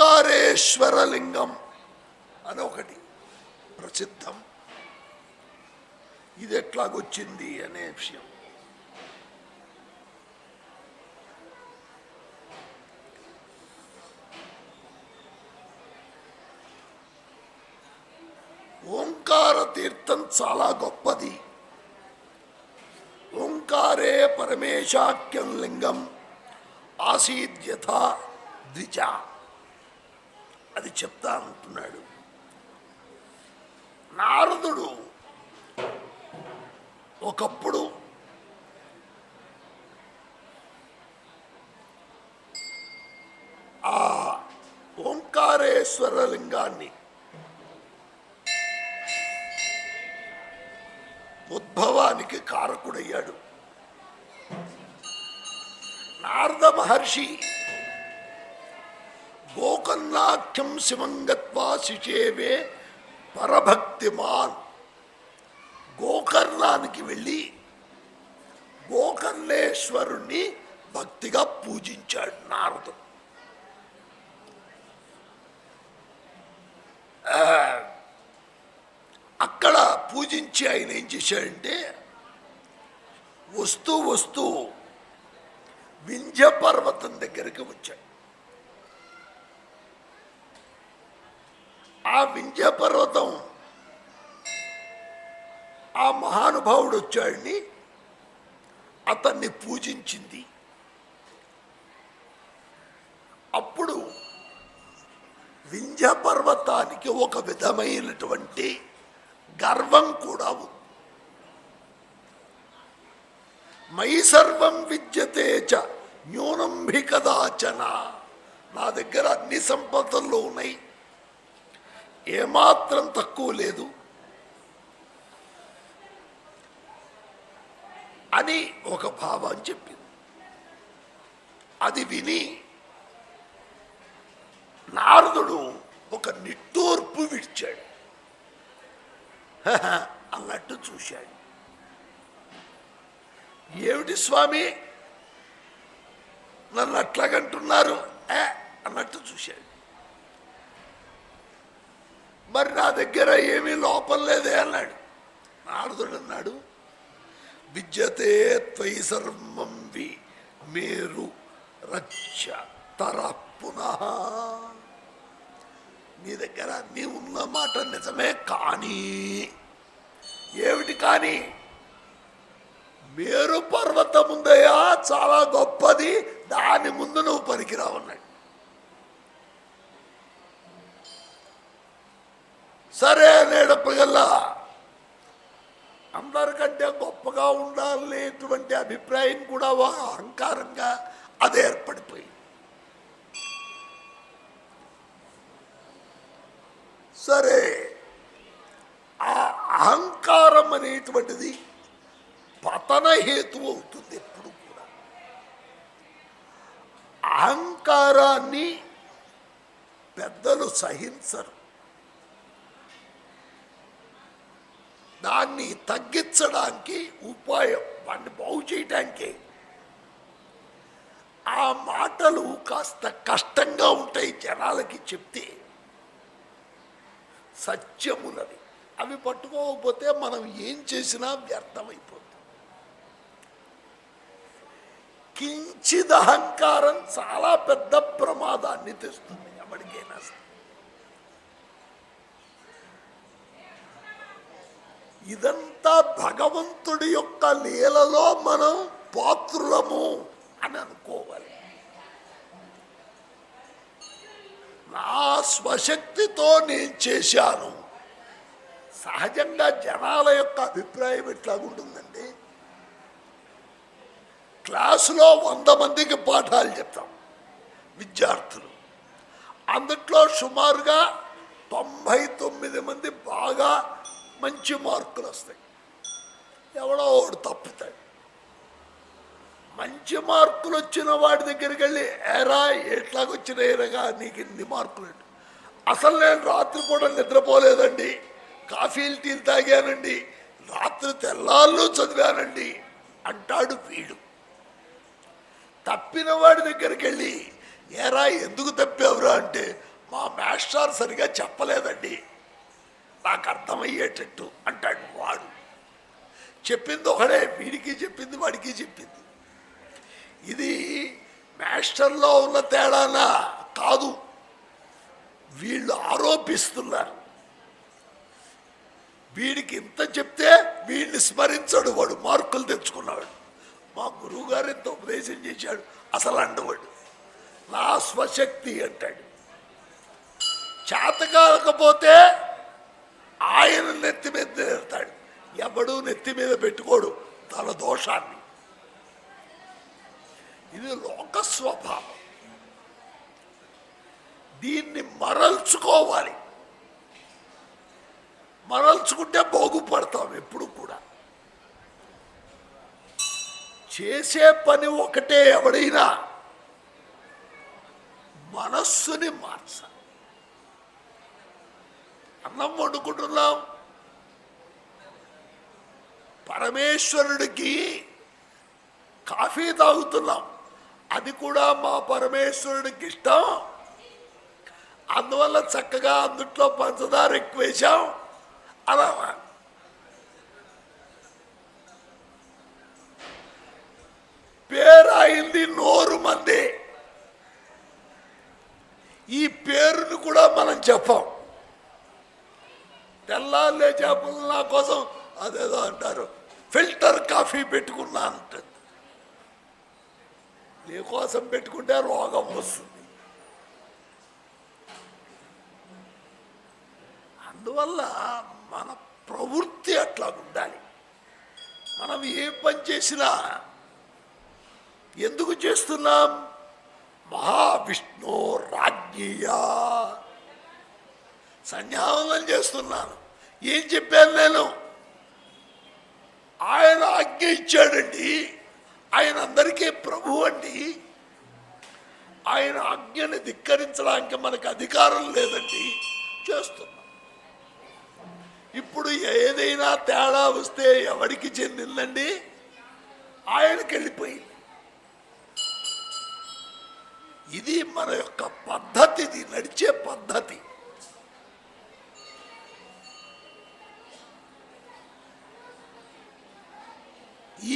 ఓంకారేశ్వరలింగం అని ఒకటి ప్రసిద్ధం. ఇది ఎట్లాగొచ్చింది అనే విషయం. ఓంకార తీర్థం చాలా గొప్పది. ఓంకారే పరమేశాఖ్యం లింగం ఆసీద్యథా ద్విజ అది చెప్తా అంటున్నాడు. నారదుడు ఒకప్పుడు ఆ ఓంకారేశ్వర లింగాన్ని ఉద్భవానికి కారకుడయ్యాడు. నారద మహర్షి గోకర్ణాఖ్యం శివంగత్వా శిచేవే పరభక్తిమాన్, గోకర్ణానికి వెళ్ళి గోకర్ణేశ్వరుణ్ణి భక్తిగా పూజించాడు నారదుడు. అక్కడ పూజించి ఆయన ఏం చేశాడంటే వస్తూ వస్తూ వింధ్య పర్వతం దగ్గరికి వచ్చాడు. ఆ వింధ్య పర్వతం ఆ మహానుభావుడు వచ్చాడని అతన్ని పూజించింది. అప్పుడు వింధ్య పర్వతానికి ఒక విధమైనటువంటి గర్వం కూడా ఉంది. మయి సర్వం విద్యతే చ న్యూనం భి కదాచన, నా దగ్గర అన్ని సంపదలు ఉన్నాయి, ఏమాత్రం తక్కువ లేదు అని ఒక భావం చెప్పింది. అది విని నారదుడు ఒక నిట్టూర్పు విడిచాడు. అన్నట్టు చూశాడు. ఏమిటి స్వామి నన్ను అట్లాగంటున్నారు అన్నట్టు చూశాడు. మరి నా దగ్గర ఏమీ లోపం లేదే అన్నాడు. నారదుడు అన్నాడు, విద్యతే త్వయి సర్వం వి మేరు రక్ష తర పునః, నీ దగ్గర అన్నీ ఉన్న మాట నిజమే, కానీ ఏమిటి కానీ మేరు పర్వతం ఉందయా చాలా గొప్పది, దాని ముందు నువ్వు పనికిరావన్నాడు. సరే అనేటప్పటికల్లా అందరికంటే గొప్పగా ఉండాలనేటువంటి అభిప్రాయం కూడా అహంకారంగా అది ఏర్పడిపోయింది. సరే, ఆ అహంకారం అనేటువంటిది పతన హేతు అవుతుంది. ఎప్పుడు కూడా అహంకారాన్ని పెద్దలు సహించరు. దాన్ని తగ్గించడానికి ఉపాయం, వాడిని బాగు చేయడానికి ఆ మాటలు కాస్త కష్టంగా ఉంటాయి జనాలకి చెప్తే. సత్యమున్నది అవి పట్టుకోకపోతే మనం ఏం చేసినా వ్యర్థమైపోతుంది. కించిద్ అహంకారం చాలా పెద్ద ప్రమాదాన్ని తెస్తుంది ఎవరికైనా. ఇదంతా భగవంతుడి యొక్క లీలలో మనం పాత్రులము అని అనుకోవాలి. నా స్వశక్తితో నేను చేశాను. సహజంగా జనాల యొక్క అభిప్రాయం ఎట్లాగుంటుందండి, క్లాసులో 100 మందికి పాఠాలు చెప్తాం విద్యార్థులు, అందుట్లో సుమారుగా 99 మంది బాగా మంచి మార్కులు వస్తాయి, ఎవడో ఒకడు తప్పుతాడు. మంచి మార్కులు వచ్చిన వాడి దగ్గరికి వెళ్ళి ఏరా ఎట్లాగొచ్చినాయిరగా నీకు ఇన్ని మార్కులు, అసలు నేను రాత్రి పూట నిద్రపోలేదండి, కాఫీలు టీలు తాగానండి, రాత్రి తెల్లాళ్ళు చదివానండి అంటాడు వీడు. తప్పిన వాడి దగ్గరికి వెళ్ళి ఏరా ఎందుకు తప్పావురా అంటే మాస్టర్ సరిగా చెప్పలేదండి, నాకు అర్థమయ్యేటట్టు అంటాడు వాడు. చెప్పింది ఒకడే, వీడికి చెప్పింది వాడికి చెప్పింది. ఇది మాస్టర్లో ఉన్న తేడానా కాదు, వీళ్ళు ఆరోపిస్తున్నారు. వీడికి ఇంత చెప్తే వీడిని స్మరించాడు, వాడు మార్కులు తెచ్చుకున్నాడు. మా గురువు గారు ఎంత ఉపదేశం చేశాడు అసలు అండవాడు. నా స్వశక్తి అంటాడు. చేత కాకపోతే ఆయన నెత్తి మీద నేర్తాడు. ఎవడు నెత్తి మీద పెట్టుకోడు తన దోషాన్ని. ఇది లోక స్వభావం. దీన్ని మరల్చుకోవాలి. మరల్చుకుంటే బాగుపడతాం. ఎప్పుడు కూడా చేసే పని ఒకటే, ఎవడైనా మనస్సుని మార్చాలి. అన్నం వండుకుంటున్నాం, పరమేశ్వరుడికి కాఫీ తాగుతున్నాం, అది కూడా మా పరమేశ్వరుడికి ఇష్టం, అందువల్ల చక్కగా అందుట్లో పంచదార ఎక్కువ వేశాం అలా. పేరాయింది నోరు మంది. ఈ పేరును కూడా మనం చెప్పాం. తెల్లారులే చేపలు నా కోసం అదేదో అంటారు, ఫిల్టర్ కాఫీ పెట్టుకున్నా అంటుంది. నీకోసం పెట్టుకుంటే రోగం వస్తుంది. అందువల్ల మన ప్రవృత్తి అట్లా ఉండాలి. మనం ఏ పని చేసినా ఎందుకు చేస్తున్నాం? మహావిష్ణు రాజ్ఞీయా సంధ్యావందనం చేస్తున్నాను. ఏం చెప్పాను నేను? ఆయన ఆజ్ఞ ఇచ్చాడండి. ఆయన అందరికీ ప్రభు అండి. ఆయన ఆజ్ఞని ధిక్కరించడానికి మనకు అధికారం లేదండి. చేస్తున్నాం. ఇప్పుడు ఏదైనా తేడా వస్తే ఎవరికి చెందిందండి? ఆయనకి వెళ్ళిపోయింది. ఇది మన యొక్క పద్ధతి, ఇది నడిచే పద్ధతి.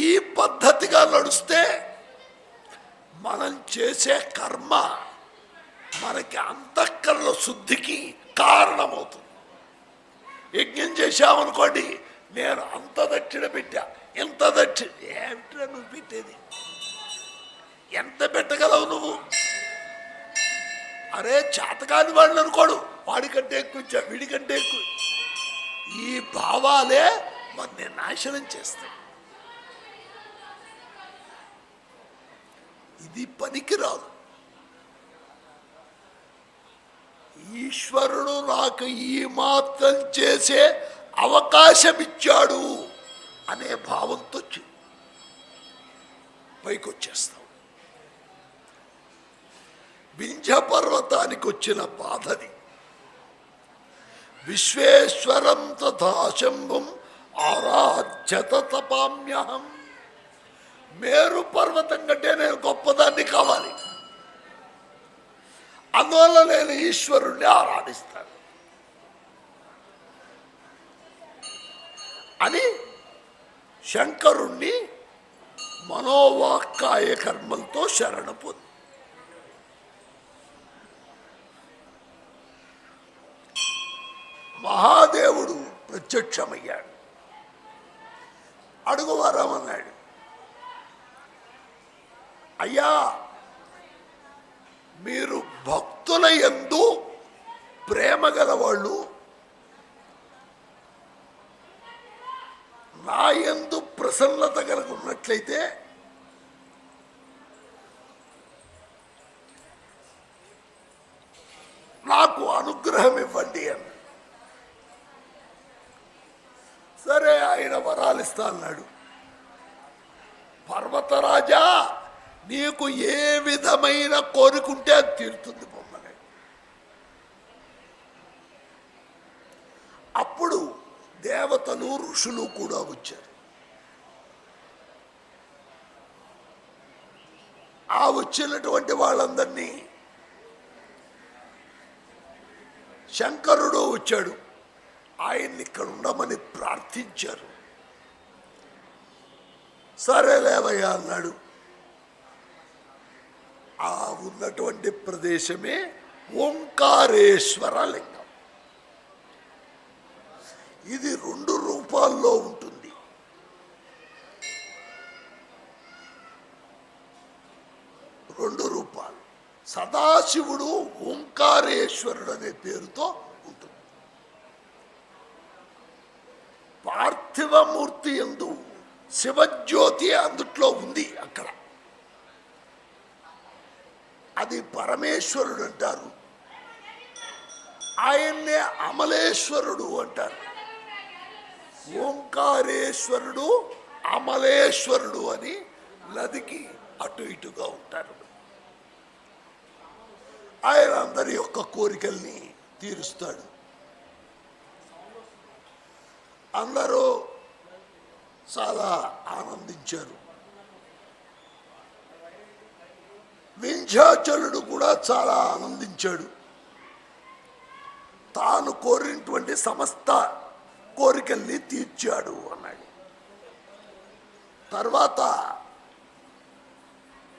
ఈ పద్ధతిగా నడుస్తే మనం చేసే కర్మ మనకి అంతఃకరణ శుద్ధికి కారణమవుతుంది. యజ్ఞం చేశామనుకోండి, నేను అంత దక్షిణ పెట్టా, ఎంత దక్షిణ ఏమిటా నువ్వు పెట్టేది? ఎంత పెట్టగలవు నువ్వు? అరే చేతకాని వాడిని అనుకోడు, వాడికంటే ఎక్కువ ఇచ్చా, వీడికంటే ఎక్కువ. ఈ భావాలే మన నాశనం చేస్తాయి. ఇది పనికిరాదు. ఈశ్వరుడు నాకు ఈ మాత్రం చేసే అవకాశం ఇచ్చాడు అనే భావంతో పైకి వచ్చేస్తాం. వింధ్య పర్వతానికి వచ్చిన బాధది. విశ్వేశ్వరం తథా శంభుం ఆరాధ్యత తపామ్యహం. మేరు పర్వతం కంటే నేను గొప్పదాన్ని కావాలి, అందువల్ల నేను ఈశ్వరుణ్ణి ఆరాధిస్తాను అని శంకరుణ్ణి మనోవాక్కాయ కర్మలతో శరణ పొంది మహాదేవుడు ప్రత్యక్షమయ్యాడు. అడుగు వరమన్నాడు. అయ్యా, మీరు భక్తుల యందు ప్రేమ గలవాళ్ళు, నా యందు ప్రసన్నత కలిగి ఉన్నట్లయితే నాకు అనుగ్రహం ఇవ్వండి అన్న. సరే, ఆయన వరాలు ఇస్తా అన్నాడు. పర్వతరాజా, నీకు ఏ విధమైన కోరుకుంటే అది తీరుతుంది పొమ్మని. అప్పుడు దేవతలు ఋషులు కూడా వచ్చారు. ఆ వచ్చినటువంటి వాళ్ళందరినీ శంకరుడు వచ్చాడు, ఆయన్ని ఇక్కడ ఉండమని ప్రార్థించారు. సరేలేవయ్యా అన్నాడు. ఆ ఉన్నటువంటి ప్రదేశమే ఓంకారేశ్వర లింగం. ఇది 2 రూపాల్లో ఉంటుంది. రూపాలు. సదాశివుడు ఓంకారేశ్వరుడు అనే పేరుతో ఉంటుంది. పార్థివమూర్తి యందు శివజ్యోతి అందుట్లో ఉంది. అక్కడ అది పరమేశ్వరుడు అంటారు, ఆయన్నే అమలేశ్వరుడు అంటారు. ఓంకారేశ్వరుడు అమలేశ్వరుడు అని నదికి అటు ఇటుగా ఉంటారు. ఆయన అందరి యొక్క కోరికల్ని తీరుస్తాడు. అందరూ చాలా ఆనందించారు. వింధ్యాచలుడు కూడా చాలా ఆనందించాడు. తాను కోరినటువంటి సమస్త కోరికల్ని తీర్చాడు అన్నాడు. తర్వాత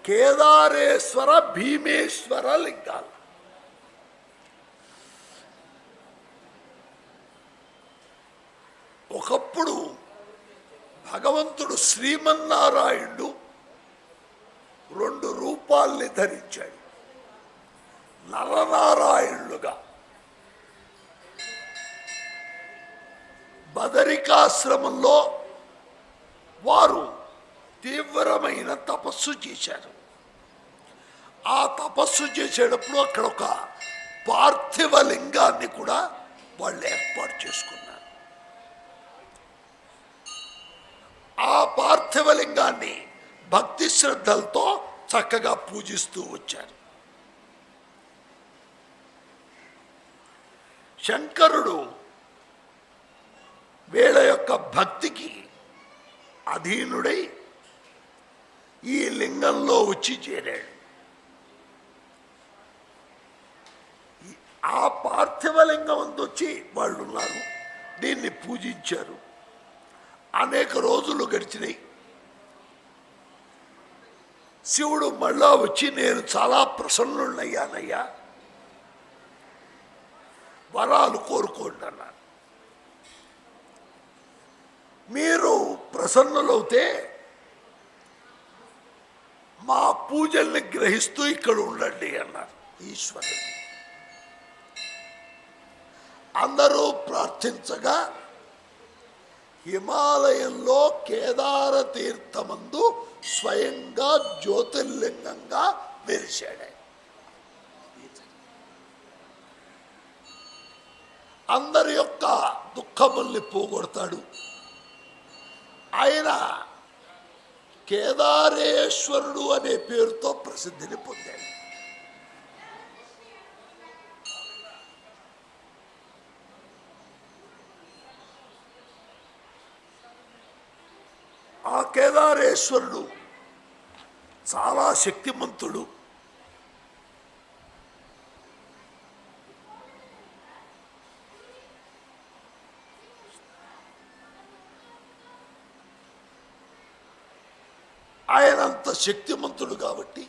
కేదారేశ్వర భీమేశ్వర లింగాలు. ఒకప్పుడు భగవంతుడు శ్రీమన్నారాయణుడు 2 రూపాల్ని ధరించాడు. నరనారాయణులుగా బదరికాశ్రమంలో వారు తీవ్రమైన తపస్సు చేశారు. ఆ తపస్సు చేసేటప్పుడు అక్కడ ఒక పార్థివ లింగాన్ని కూడా వాళ్ళు ఏర్పాటు చేసుకున్నారు. ఆ పార్థివ లింగాన్ని భక్తి శ్రద్ధలతో చక్కగా పూజిస్తూ వచ్చారు. శంకరుడు వీళ్ళ యొక్క భక్తికి అధీనుడై ఈ లింగంలో వచ్చి చేరాడు. ఆ పార్థివ లింగం అంత వచ్చి వాళ్ళు ఉన్నారు, దీన్ని పూజించారు. అనేక రోజులు గడిచినాయి. శివుడు మళ్ళా వచ్చి, నేను చాలా ప్రసన్నున్నయ్యానయ్యా, వరాలు కోరుకోండి అన్నారు. మీరు ప్రసన్నులవుతే మా పూజల్ని గ్రహిస్తూ ఇక్కడ ఉండండి అన్నారు ఈశ్వరుడు. అందరూ ప్రార్థించగా హిమాలయంలో కేదార తీర్థమందు స్వయంగా జ్యోతిర్లింగంగా వెలిశాడు. అందరి యొక్క దుఃఖముల్ని పోగొడతాడు. ఆయన కేదారేశ్వరుడు అనే పేరుతో ప్రసిద్ధిని పొందాడు. ఆ కేదారేశ్వరుడు చాలా శక్తిమంతుడు. ఆయన అంత శక్తిమంతుడు కాబట్టి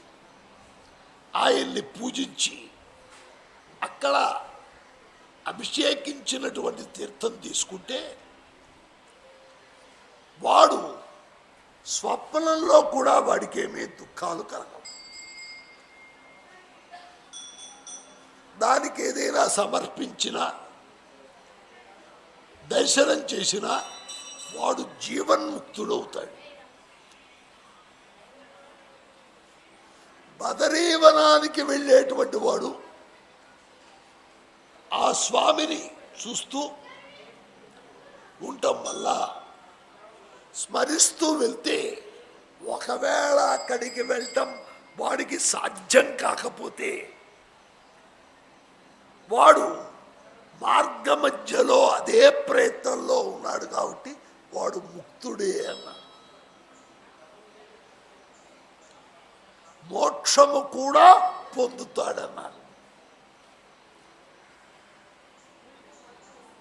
ఆయన్ని పూజించి అక్కడ అభిషేకించినటువంటి తీర్థం తీసుకుంటే వాడు స్వప్నంలో కూడా వాడికి ఏమీ దుఃఖాలు కలగవు. దానికి ఏదైనా సమర్పించినా దర్శనం చేసినా వాడు జీవన్ముక్తుడవుతాడు. బదరీవనానికి వెళ్ళేటువంటి వాడు ఆ స్వామిని చూస్తూ ఉండటం వల్ల, స్మరిస్తూ వెళ్తే, ఒకవేళ అక్కడికి వెళ్ళటం వాడికి సాధ్యం కాకపోతే వాడు మార్గ మధ్యలో అదే ప్రయత్నంలో ఉన్నాడు కాబట్టి వాడు ముక్తుడే అన్నాడు. మోక్షము కూడా పొందుతాడన్నారు.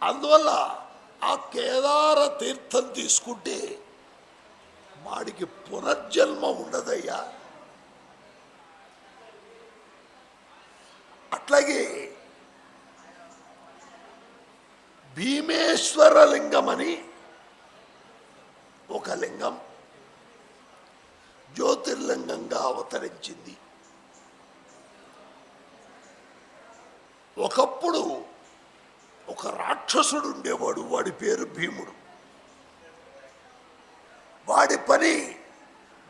అందువల్ల ఆ కేదార తీర్థం తీసుకుంటే వాడికి పునర్జన్మ ఉండదయ్యా. అట్లాగే భీమేశ్వర లింగం అని ఒక లింగం జ్యోతిర్లింగంగా అవతరించింది. ఒకప్పుడు ఒక రాక్షసుడు ఉండేవాడు, వాడి పేరు భీముడు. వాడి పని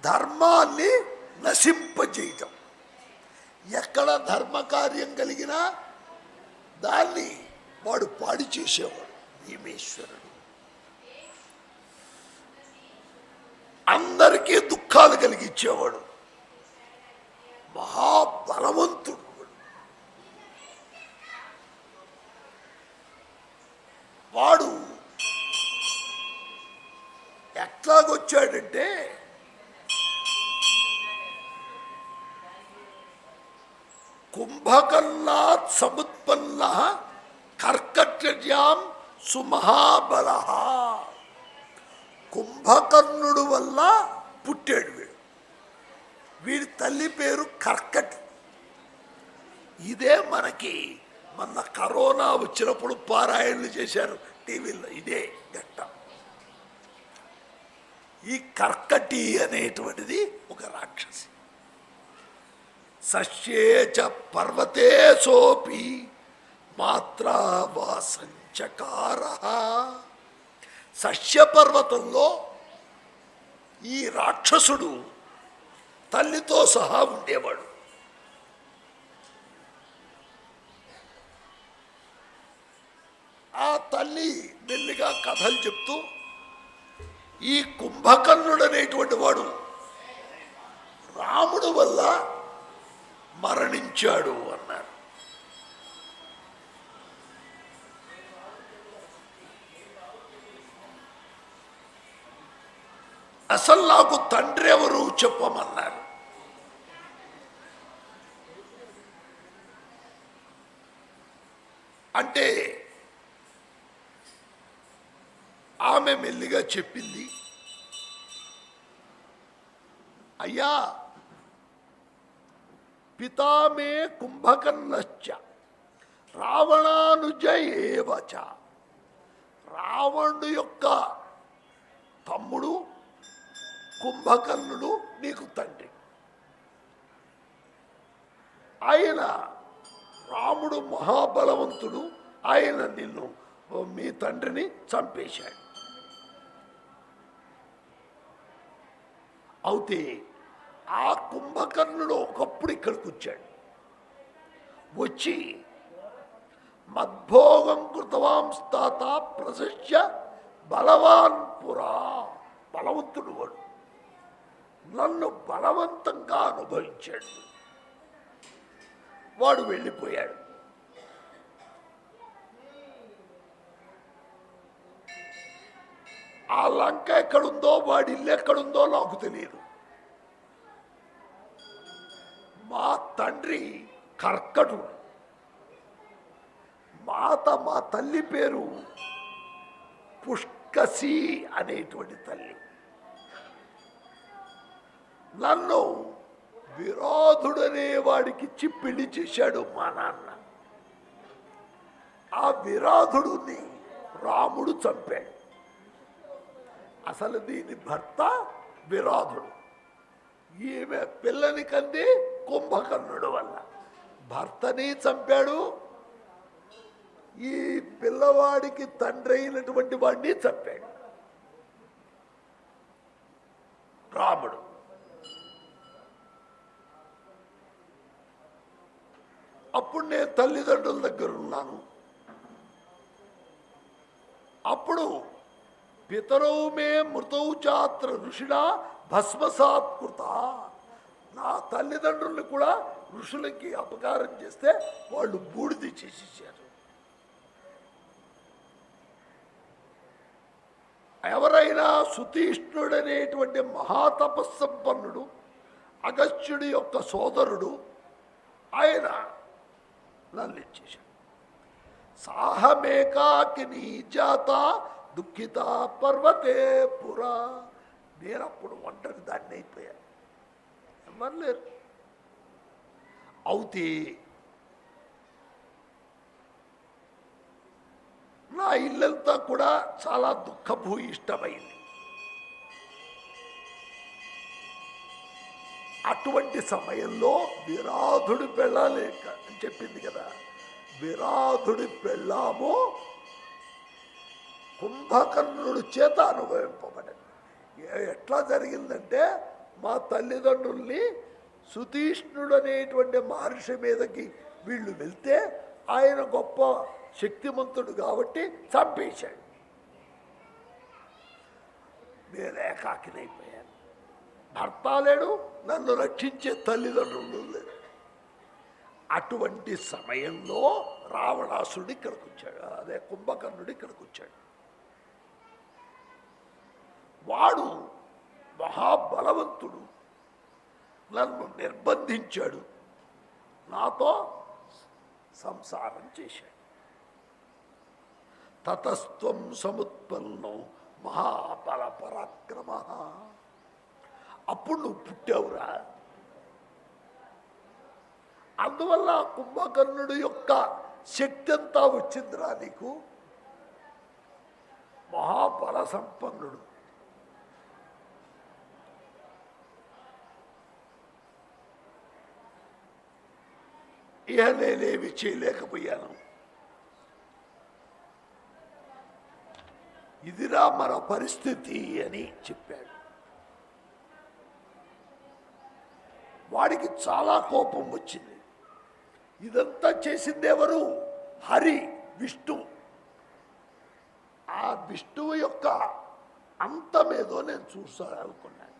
ధర్మాన్ని నశింపజేయటం. ఎక్కడ ధర్మకార్యం కలిగినా దాన్ని వాడు పాడి చేసేవాడు భీమేశ్వరుడు. అందరికీ దుఃఖాలు కలిగించేవాడు, మహాబలవంతుడు. వాడు ఎట్లాగొచ్చాడంటే కుంభకర్ణాత్ సముత్పన్న కర్కట్యాం సుమహాబల. కుంభకర్ణుడు వల్ల పుట్టాడు వీడు. వీడి తల్లి పేరు కర్కటి. ఇదే మనకి మొన్న కరోనా వచ్చినప్పుడు పారాయణలు చేశారు టీవీలో. ఇదే ఘట్టం. ఈ కర్కటి అనేటువంటిది ఒక రాక్షసి. సస్యేచ పర్వతే సోపి మాత్రా వాసంచకార. సస్యపర్వతంలో ఈ రాక్షసుడు తల్లితో సహా ఉండేవాడు. ఆ తల్లి మెల్లిగా కథలు చెప్తూ ఈ కుంభకర్ణుడు అనేటువంటి వాడు రాముడు వల్ల మరణించాడు అన్నారు. అసలు నాకు తండ్రి ఎవరు చెప్పమన్నారు. అంటే ఆమె మెల్లిగా చెప్పింది, అయ్యా పితామే కుంభకర్ణశ్చ రావణానుజ ఏవచ. రావణుడు యొక్క తమ్ముడు కుంభకర్ణుడు నీకు తండ్రి. ఆయన రాముడు మహాబలవంతుడు. ఆయన నిన్ను మీ తండ్రిని చంపేశాడు. అయితే ఆ కుంభకర్ణుడు ఒకప్పుడు ఇక్కడికి వచ్చాడు. వచ్చి మద్భోగం కృతవాంస్తాత ప్రశస్య బలవాన్ పురా. బలవంతుడు వాడు. నన్ను బలవంతంగా అనుభవించాడు. వాడు వెళ్ళిపోయాడు. ఆ లంక ఎక్కడుందో వాడి ఇల్లు ఎక్కడుందో నాకు తెలియదు. మా తండ్రి కర్కటుడు. మా తల్లి పేరు పుష్కసి అనేటువంటి తల్లి. నన్ను విరాధుడనే వాడికిచ్చి పెళ్లి చేశాడు మా నాన్న. ఆ విరాధుడిని రాముడు చంపాడు. అసలు దీని భర్త విరాధుడు. ఈమె పిల్లని కంది కుంభకర్ణుడు వల్ల. భర్తని చంపాడు. ఈ పిల్లవాడికి తండ్రి అయినటువంటి వాడిని చంపాడు రాముడు. అప్పుడు నేను తల్లిదండ్రుల దగ్గర ఉన్నాను. అప్పుడు పితరౌ మే మృతౌ చాత్ర ఋషిడా భస్మసాత్కృత. నా తల్లిదండ్రుల్ని కూడా ఋషులకి అపకారం చేస్తే వాళ్ళు బూడిది చేసేసారు. ఎవరైనా సుతీష్ణుడనేటువంటి మహాతపస్సంపన్నుడు అగస్త్యుడి యొక్క సోదరుడు, ఆయన నన్ను ఇచ్చేశాడు. సాహమేకాకిని జాత దుఃఖిత పర్వతే పురా. నేనప్పుడు ఒంటరి దాన్ని అయిపోయాను, ఎవరు లేరు. అవుతే నా ఇల్లంతా కూడా చాలా దుఃఖభూయిష్టమైంది. అటువంటి సమయంలో విరాధుడి పెళ్ళాలేక అని చెప్పింది కదా, విరాధుడి పెళ్ళాము కుంభకర్ణుడి చేత అనుభవింపబడింది. ఎట్లా జరిగిందంటే, మా తల్లిదండ్రుల్ని సుతీష్ణుడు అనేటువంటి మహర్షి మీదకి వీళ్ళు వెళ్తే ఆయన గొప్ప శక్తిమంతుడు కాబట్టి చంపేశాడు. నేను ఏకాకినైపోయాను. భర్త లేడు, నన్ను రక్షించే తల్లిదండ్రులు లేరు. అటువంటి సమయంలో రావణాసుడు ఇక్కడికి వచ్చాడు, అదే కుంభకర్ణుడు ఇక్కడికి వచ్చాడు. వాడు మహాబలవంతుడు, నన్ను నిర్బంధించాడు, నాతో సంసారం చేశాడు. తతస్త్వం సముత్పన్నం మహాబల పరాక్రమ. అప్పుడు నువ్వు పుట్టావురా. అందువల్ల కుంభకర్ణుడు యొక్క శక్తి అంతా వచ్చిందిరా నీకు. మహాబల సంపన్నుడు. ఇక నేనేమి చేయలేకపోయాను. ఇదిరా మన పరిస్థితి అని చెప్పాడు. వాడికి చాలా కోపం వచ్చింది. ఇదంతా చేసింది ఎవరు? హరి, విష్ణు. ఆ విష్ణువు యొక్క అంతమేదో నేను చూసానుకున్నాను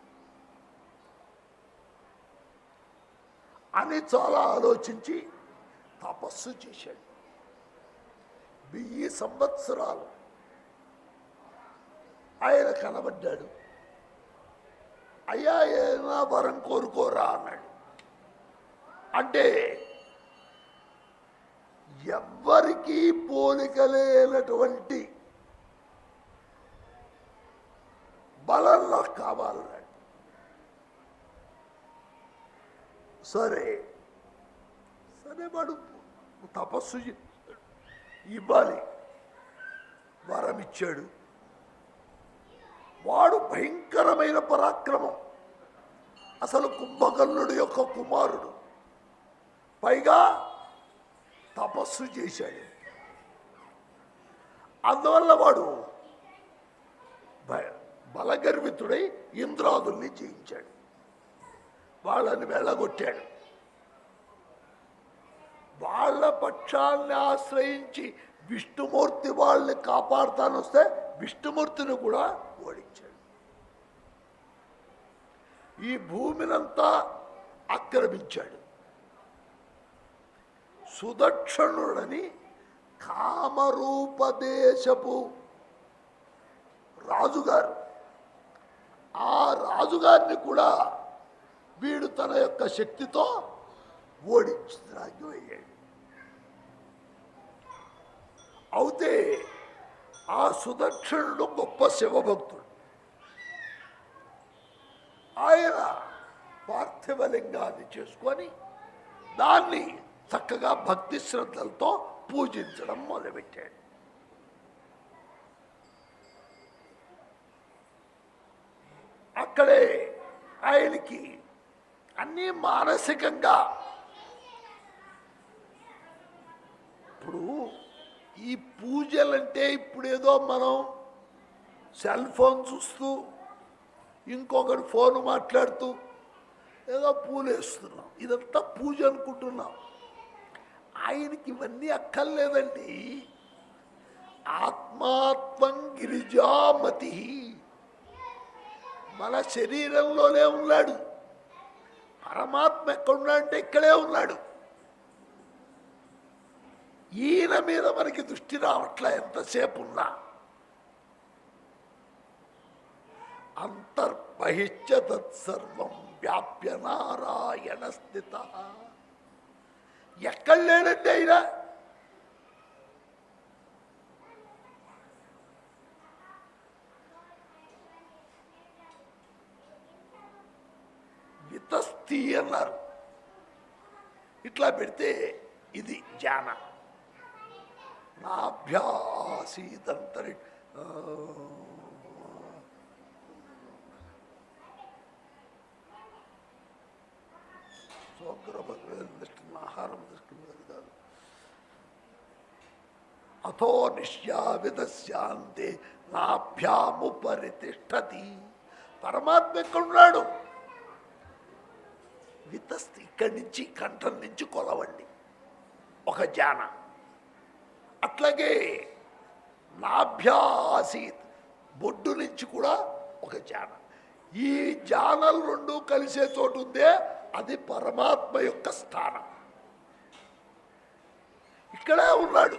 అని చాలా ఆలోచించి తపస్సు చేశాడు. 1000 సంవత్సరాలు ఆయన కనబడ్డాడు. అయ్యా ఏదైనా వరం కోరుకోరా అన్నాడు. అంటే ఎవ్వరికీ పోలికలేనటువంటి బలం నాకు కావాలన్నాడు. సరే వాడు తపస్సు ఇవ్వాలి, వరం ఇచ్చాడు. వాడు భయంకరమైన పరాక్రమం, అసలు కుంభకర్ణుడి యొక్క కుమారుడు, పైగా తపస్సు చేశాడు. అందువల్ల వాడు బలగర్వితుడై ఇంద్రాదుల్ని జయించాడు, వాళ్ళని వెళ్ళగొట్టాడు. వాళ్ళ పక్షాన్ని ఆశ్రయించి విష్ణుమూర్తి వాళ్ళని కాపాడుతానొస్తే విష్ణుమూర్తిని కూడా ఓడించాడు. ఈ భూమినంతా ఆక్రమించాడు. సుదక్షణుడని కామరూపదేశపు రాజుగారు, ఆ రాజుగారిని కూడా వీడు తన యొక్క శక్తితో ఓడించి రాజ్యమయ్యాడు. అయితే ఆ సుదక్షిణుడు గొప్ప శివభక్తుడు. ఆయన పార్థివలింగాన్ని చేసుకొని దాన్ని చక్కగా భక్తి శ్రద్ధలతో పూజించడం మొదలుపెట్టాడు. అక్కడే ఆయనకి అన్నీ మానసికంగా, ఇప్పుడు ఈ పూజలంటే ఇప్పుడేదో మనం సెల్ ఫోన్ చూస్తూ ఇంకొకటి ఫోన్ మాట్లాడుతూ ఏదో పూలు వేస్తున్నాం, ఇదంతా పూజ అనుకుంటున్నాం. ఆయనకి ఇవన్నీ అక్కర్లేదండి. ఆత్మాత్మం గిరిజామతి, మన శరీరంలోనే ఉన్నాడు. పరమాత్మ ఎక్కడున్నాడంటే ఇక్కడే ఉన్నాడు. ఈయన మీద మనకి దృష్టి రావట్లే ఎంతసేపు ఉన్నా. అంతర్బహిశ్చ తత్సర్వం వ్యాప్య నారాయణ స్థిత. ఎక్కడ లేడండి ఆయన. వితస్తి అన్నారు. ఇట్లా పెడితే ఇది జ్ఞాన. నాభ్యాసీదంతరి ఆహారం దృష్టి కాదు. అథో నిశ్యావిదశాంతే నాభ్యాముపరితిష్టతి. పరమాత్మ ఎక్కడున్నాడు? వితస్తి, ఇక్కడి నుంచి కంఠం నుంచి కొలవండి ఒక జాన. అట్లాగే నాభ్యాసీత్, బొడ్డు నుంచి కూడా ఒక జాన. ఈ జానలు రెండు కలిసే చోటు ఉందే అది పరమాత్మ యొక్క స్థానం. ఇక్కడే ఉన్నాడు.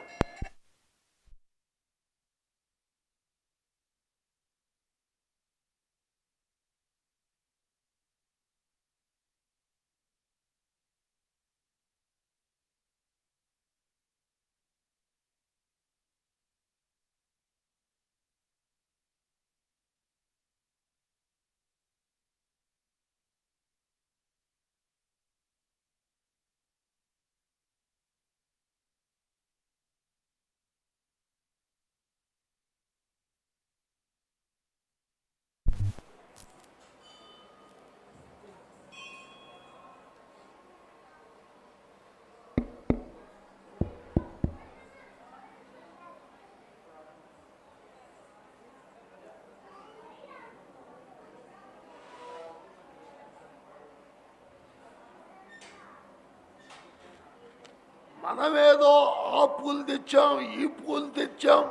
మనమేదో ఆ పూలు తెచ్చాం, ఈ పూలు తెచ్చాం,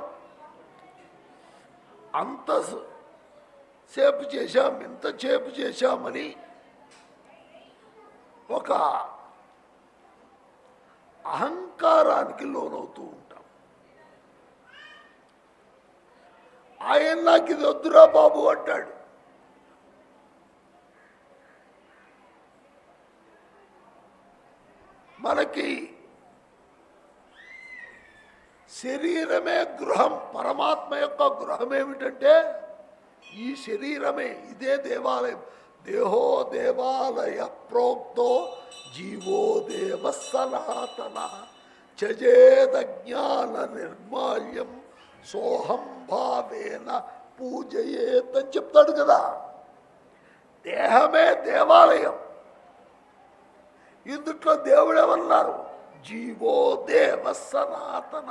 అంత సేపు చేశాం, ఇంత చేపు చేశామని ఒక అహంకారానికి లోనవుతూ ఉంటాం. ఆయన నాకు ఇది వద్దురా బాబు అంటాడు. మనకి శరీరమే గృహం. పరమాత్మ యొక్క గృహం ఏమిటంటే ఈ శరీరమే, ఇదే దేవాలయం. దేహో దేవాలయ ప్రోక్తో జీవో దేవ సనాతన చజేద జ్ఞాన నిర్మాల్యం సోహం భావేన పూజయేత్ అని చెప్తాడు కదా. దేహమే దేవాలయం. ఇందుట్లో దేవుడు ఏమన్నారు? జీవో దేవ సనాతన.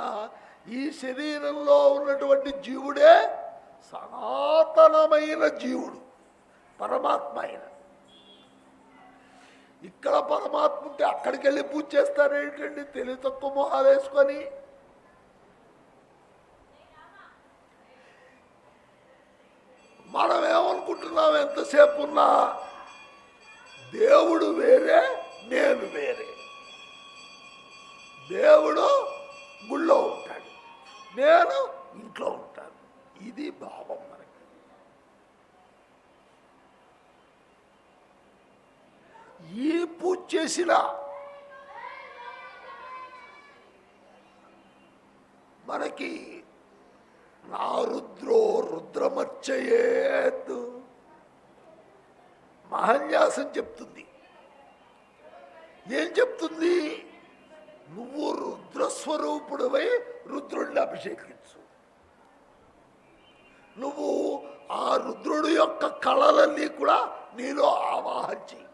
ఈ శరీరంలో ఉన్నటువంటి జీవుడే సనాతనమైన జీవుడు, పరమాత్మ అయిన. ఇక్కడ పరమాత్మ ఉంటే అక్కడికి వెళ్ళి పూజ చేస్తారేంటండి తెలివి తక్కువ మొహాలు వేసుకొని? మనం ఏమనుకుంటున్నాం? ఎంతసేపు ఉన్నా దేవుడు వేరే, నేను వేరే. దేవుడు గుళ్ళో ఉంటాడు, నేను ఇంట్లో ఉంటాను. ఇది భావం మనకి. ఈ పూజ చేసిన మనకి నా రుద్రో రుద్రమర్చయేత్ మహాన్యాసం చెప్తుంది. ఏం చెప్తుంది? నువ్వు రుద్రస్వరూపుడివై రుద్రుడిని అభిషేకించు. నువ్వు ఆ రుద్రుడి యొక్క కళలన్నీ కూడా నీలో ఆవాహన చెయ్యి.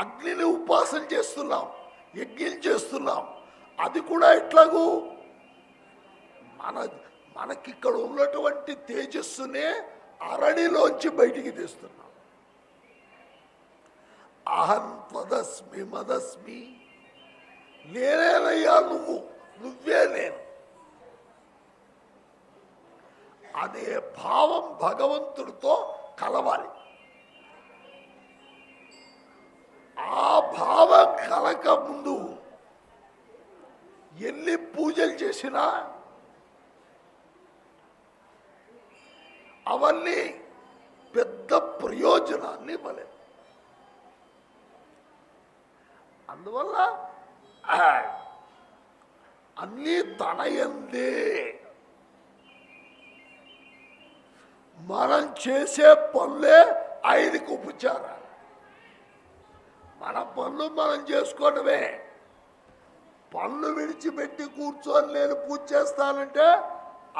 అగ్నిని ఉపాసన చేస్తున్నాం, యజ్ఞం చేస్తున్నాం. అది కూడా ఎట్లాగూ మనకిక్కడ ఉన్నటువంటి తేజస్సునే అరణిలోంచి బయటికి తీస్తున్నాం. అహం త్వదస్మి మదస్మి. నేనేనయ్యా నువ్వు, నువ్వే నేను అనే భావం భగవంతుడితో కలవాలి. ఆ భావం కలక ముందు ఎన్ని పూజలు చేసినా అవన్నీ పెద్ద ప్రయోజనాన్ని ఇవ్వలేదు. అందువల్ల అన్నీ తనయందే మనం చేసే పనులే ఆయనకు ఉపచారాలు. మన పనులు మనం చేసుకోవడమే. పనులు విడిచిపెట్టి కూర్చొని నేను పూజ చేస్తానంటే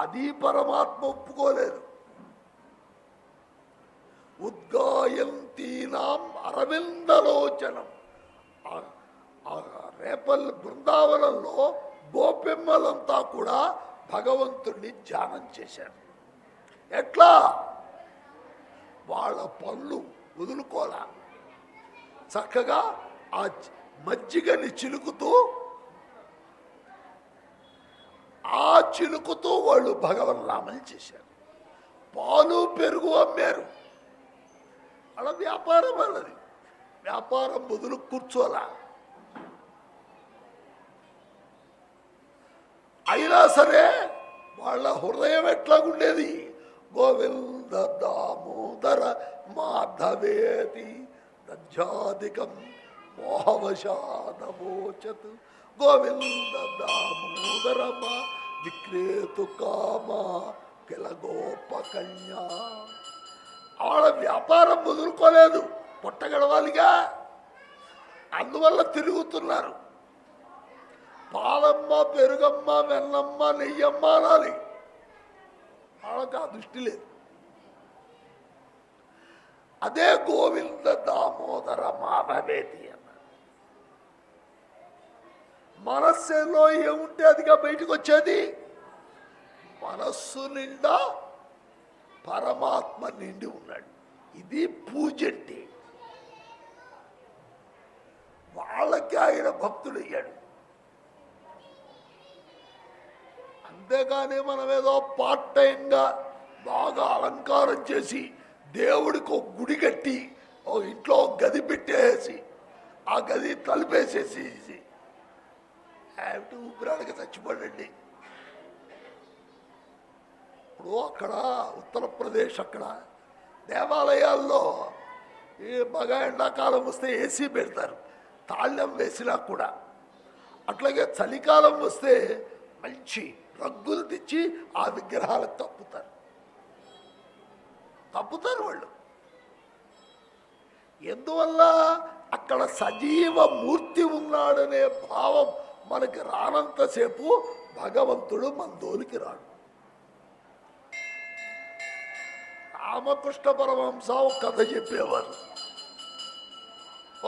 అది పరమాత్మ ఒప్పుకోలేదు. ఉద్గాయంతీనాం అరవిందలోచనం. రేపల్లి బృందావనంలో గోపెమ్మలంతా కూడా భగవంతుడిని ధ్యానం చేశారు. ఎట్లా? వాళ్ళ పనులు వదులుకోలా, చక్కగా ఆ మజ్జిగని చిలుకుతూ వాళ్ళు భగవన్నామం చేశారు. పాలు పెరుగు అమ్మారు. అలా వ్యాపారం అన్నది. వ్యాపారం వదులు కూర్చోలా. అయినా సరే వాళ్ళ హృదయం ఎట్లాగుండేది? గోవింద దామోదర మాధవేతి దధ్యాధికం మోహవశాదమోచత్. గోవింద దామోదర మా విక్రేతు కామ కిల గోపకన్యా. వాళ్ళ వ్యాపారం వదులుకోలేదు, పొట్టగడవాలిగా. అందువల్ల తిరుగుతున్నారు. పాలమ్మ, పెరుగమ్మ, వెన్నమ్మ, నెయ్యమ్మ అనాలి. వాళ్ళకి ఆ దృష్టి లేదు. అదే గోవింద దామోదర మాధవేతి అన్నారు. మనస్సులో ఏముంటే అదిగా బయటకు వచ్చేది. మనస్సు నిండా పరమాత్మ నిండి ఉన్నాడు. ఇది పూజ అంటే. వాళ్ళకి ఆయన భక్తుడు అయ్యాడు. అంతేగాని మనం ఏదో పార్ట్ టైంగా బాగా అలంకారం చేసి దేవుడికి ఒక గుడి కట్టి ఓ ఇంట్లో ఒక గది పెట్టేసి ఆ గది తలుపేసేసి ఊపిరాడికి చచ్చిపోడండి. ఇప్పుడు అక్కడ ఉత్తరప్రదేశ్ అక్కడ దేవాలయాల్లో ఈ బాగా ఎండాకాలం వస్తే ఏసీ పెడతారు, తాళ్ళెం వేసినా కూడా. అట్లాగే చలికాలం వస్తే మంచి రగ్గులు తెచ్చి ఆ విగ్రహాలకు తప్పుతారు వాళ్ళు. ఎందువల్ల? అక్కడ సజీవ మూర్తి ఉన్నాడనే భావం మనకి రానంతసేపు భగవంతుడు మన దోలికి రాడు. రామకృష్ణ పరమహంస ఒక కథ చెప్పేవారు.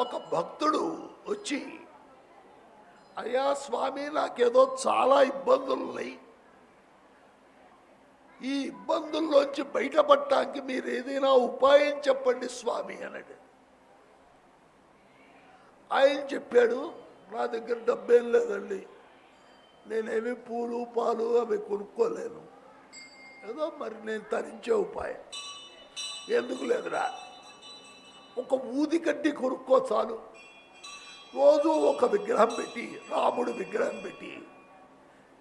ఒక భక్తుడు వచ్చి, అయ్యా స్వామి, నాకేదో చాలా ఇబ్బందులు ఉన్నాయి, ఈ ఇబ్బందుల్లోంచి బయటపడటానికి మీరు ఏదైనా ఉపాయం చెప్పండి స్వామి అన్నాడు. ఆయన చెప్పాడు, నా దగ్గర డబ్బేం లేదండి, నేనేమి పూలు పాలు అవి కొనుక్కోలేను, ఏదో మరి నేను తరించే ఉపాయం. ఎందుకు లేదురా, ఒక ఊది కడ్డి కొనుక్కో చాలు, రోజు ఒక విగ్రహం పెట్టి, రాముడు విగ్రహం పెట్టి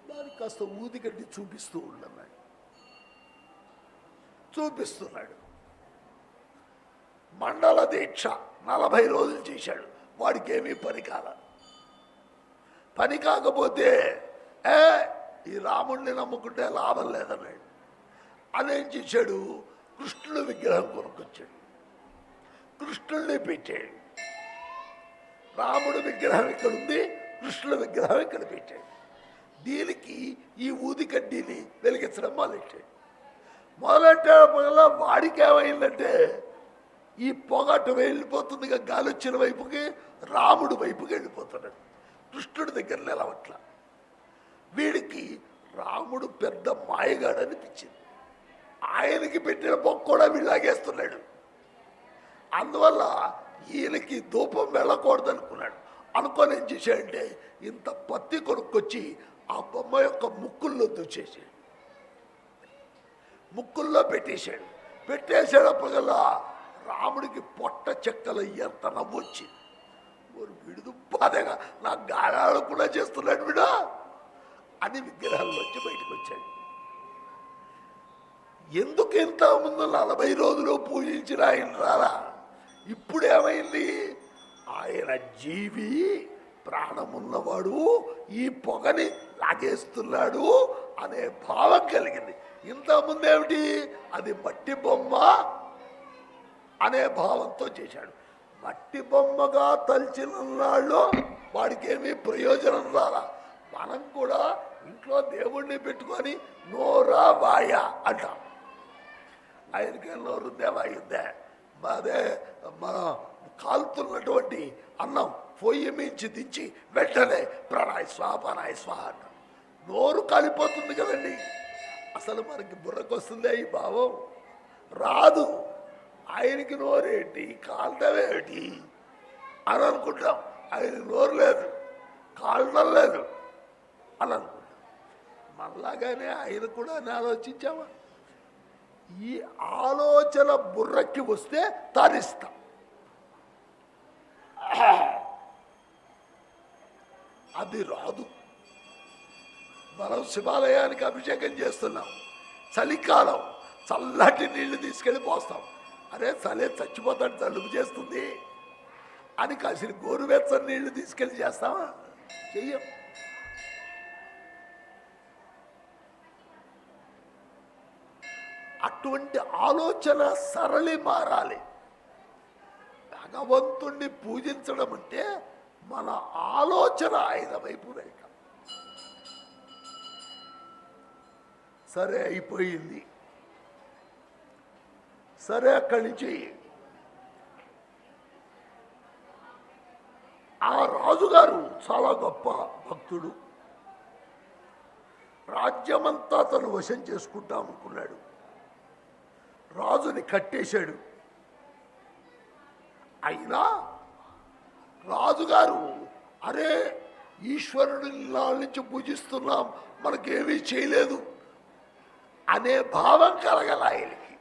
దానికి కాస్త ఊది కడ్డి చూపిస్తూ ఉండన్నాడు. చూపిస్తున్నాడు. మండల దీక్ష 40 రోజులు చేశాడు. వాడికి ఏమీ పని కాకపోతే ఈ రాముడిని నమ్ముకుంటే లాభం లేదన్నాడు. అదేం చేశాడు? కృష్ణుడి విగ్రహం కొనుక్కొచ్చాడు, కృష్ణుడిని పెట్టాడు. రాముడి విగ్రహం ఇక్కడ ఉంది, కృష్ణుడి విగ్రహం ఇక్కడ పెట్టాడు. దీనికి ఈ ఊది కడ్డీని వెలిగించడం మొదలెట్టడం వాడికి ఏమైందంటే ఈ పొగటు వెళ్ళిపోతుంది, గాలి వచ్చిన వైపుకి రాముడి వైపుకి వెళ్ళిపోతున్నాడు, కృష్ణుడి దగ్గర నిలవట్ల. వీడికి రాముడు పెద్ద మాయగాడు అనిపించింది. ఆయనకి పెట్టిన పొగ కూడా వీళ్ళాగేస్తున్నాడు. అందువల్ల ఈయనకి ధూపం వెళ్ళకూడదు అనుకున్నాడు. అనుకొని ఏం చేశాడంటే ఇంత పత్తి కొనుక్కొచ్చి ఆ బొమ్మ యొక్క ముక్కుల్లో దూచేసాడు, ముక్కుల్లో పెట్టేసేటప్పటికల్లా రాముడికి పొట్ట చెక్కలు ఎంత నవ్వొచ్చింది. వీడు బాధగా నాకు గారాలు కూడా చేస్తున్నాడు వీడా అని విగ్రహాల్లోంచి బయటకు వచ్చాడు. ఎందుకు ఇంత ముందు 40 రోజులు పూజించిన ఆయన రాలా? ఇప్పుడు ఏమైంది? ఆయన జీవి, ప్రాణమున్నవాడు ఈ పొగని లాగేస్తున్నాడు అనే భావం కలిగింది. ఇంతకుముందేమిటి, అది మట్టి బొమ్మ అనే భావంతో చేశాడు. మట్టి బొమ్మగా తలిచిన నాళ్ళు వాడికి ఏమీ ప్రయోజనం రాలా. మనం కూడా ఇంట్లో దేవుణ్ణి పెట్టుకొని నోరా వాయా అంటాం. ఆయనకే నోరు దేవాయిందే, అదే మన కాలుతున్నటువంటి అన్నం పొయ్యి మించి దించి వెంటనే ప్రణాయ స్వాహ అంటాం. నోరు కాలిపోతుంది కదండి. అసలు మనకి బుర్రకు వస్తుందే ఈ భావం? రాదు. ఆయనకి నోరేంటి, కాలటమేంటి అని అనుకుంటాం. ఆయన నోరు లేదు, కాలడం లేదు అని అనుకుంటాం. మనలాగానే ఆయన కూడా అని ఆలోచించామా? ఈ ఆలోచన బుర్రకి వస్తే తరిస్తాం. అది రాదు. మనం శివాలయానికి అభిషేకం చేస్తున్నాం, చలికాలం, చల్లటి నీళ్లు తీసుకెళ్ళి పోస్తాం. అరే చలే చచ్చిపోతాడు, జలుబు చేస్తుంది అని కాసిన గోరువెచ్చని నీళ్లు తీసుకెళ్ళి చేస్తామా? చెయ్యం. అటువంటి ఆలోచన సరళి మారాలి. భగవంతుణ్ణి పూజించడం అంటే మన ఆలోచన ఆయన వైపు వెళ్ళటం. సరే అయిపోయింది, సరే అక్కడి నుంచి ఆ రాజుగారు చాలా గొప్ప భక్తుడు. రాజ్యమంతా తను వశం చేసుకుంటామనుకున్నాడు. రాజుని కట్టేశాడు. అయినా రాజుగారు అరే ఈశ్వరుడిని నాళ్ళ నుంచి పూజిస్తున్నాం, మనకేమీ చేయలేదు అనే భావం కలగల ఆయనకి.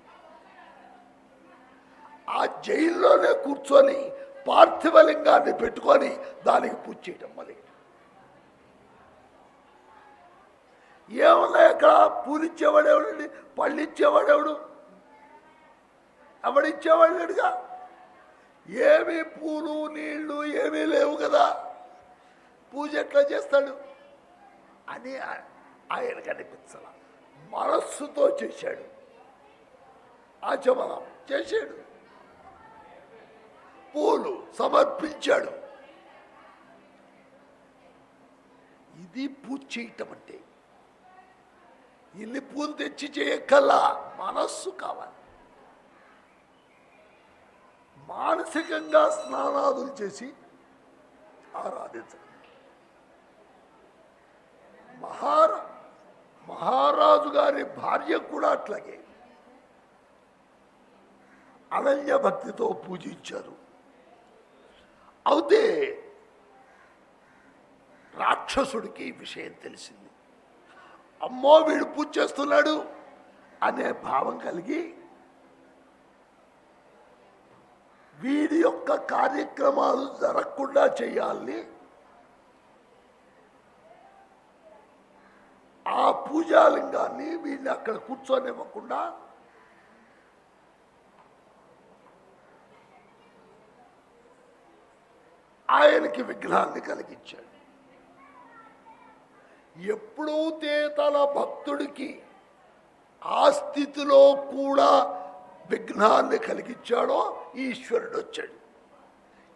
ఆ జైల్లోనే కూర్చొని పార్థివలింగాన్ని పెట్టుకొని దానికి పూజ చేయటం మొదలు. ఏమన్నా ఇక్కడ పూలిచ్చేవాడెవడండి, పళ్ళు ఇచ్చేవాడెవడు? ఎవడిచ్చేవాడు లేడుగా. ఏమీ పూలు నీళ్లు ఏమీ లేవు కదా, పూజ ఎట్లా చేస్తాడు అని ఆయనకు అనిపించాల. మనస్సుతో చేశాడు, ఆచమనం చేశాడు, పూలు సమర్పించాడు. ఇది పూజ చేయటం అంటే. ఇన్ని పూలు తెచ్చి చేయక్కల్లా మనస్సు కావాలి. మానసికంగా స్నానాదులు చేసి ఆరాధించడం. మహారాజు గారి భార్య కూడా అట్లాగే అనన్య భక్తితో పూజించారు. అయితే రాక్షసుడికి ఈ విషయం తెలిసింది. అమ్మో వీడు పూజ చేస్తున్నాడు అనే భావం కలిగి వీడి యొక్క కార్యక్రమాలు జరగకుండా చేయాలని ఆ పూజాలింగాన్ని వీడిని అక్కడ కూర్చోనివ్వకుండా ఆయనకి విగ్రహాన్ని కలిగించాడు. ఎప్పుడైతే తన భక్తుడికి ఆ స్థితిలో కూడా విఘ్నాన్ని కలిగించాడో ఈశ్వరుడు వచ్చాడు.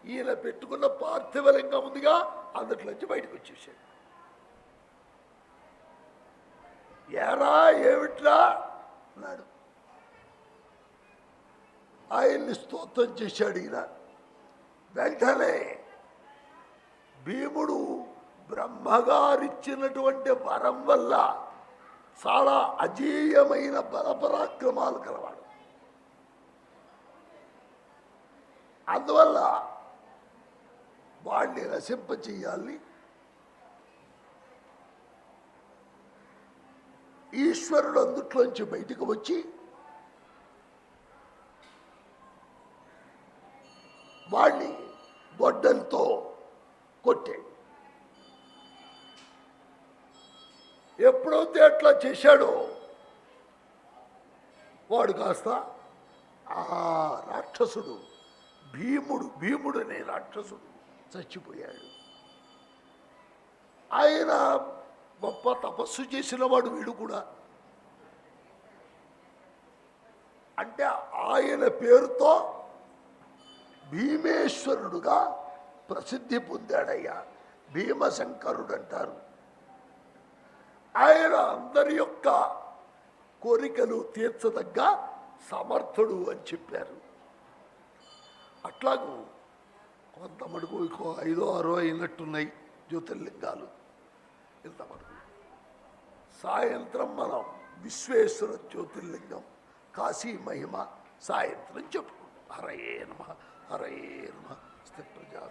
ఈయన పెట్టుకున్న పార్థివలింగం ఉందిగా, అందులోంచి బయటకు వచ్చేసాడు. ఏరా ఏమిట్రా అన్నాడు. ఆయన్ని స్తోత్రం చేశాడు ఈయన. వెంటనే భీముడు బ్రహ్మగారిచ్చినటువంటి వరం వల్ల చాలా అజేయమైన బలపరాక్రమాలు కలవాడు. అందువల్ల వాడిని నశింపచేయాలి. ఈశ్వరుడు అందుట్లోంచి బయటకు వచ్చి వాడిని గొడ్డలతో కొట్టాడు. ఎప్పుడైతే అట్లా చేశాడో వాడు కాస్త ఆ రాక్షసుడు భీముడు అనే రాక్షసుడు చచ్చిపోయాడు. ఆయన గొప్ప తపస్సు చేసిన వాడు వీడు కూడా. అంటే ఆయన పేరుతో భీమేశ్వరుడుగా ప్రసిద్ధి పొందాడయ్యా. భీమశంకరుడు అంటారు. ఆయన అందరి యొక్క కోరికలు తీర్చదగ్గ సమర్థుడు అని చెప్పారు. అట్లాగూ కొంత మటుకు 5, 6 అయినట్టున్నాయి జ్యోతిర్లింగాలు. ఇంత మటుకు సాయంత్రం మనం విశ్వేశ్వర జ్యోతిర్లింగం కాశీ మహిమ సాయంత్రం చెప్పుకుంటాం. హరయే నమః, హరయే నమః. స్థిత ప్రజా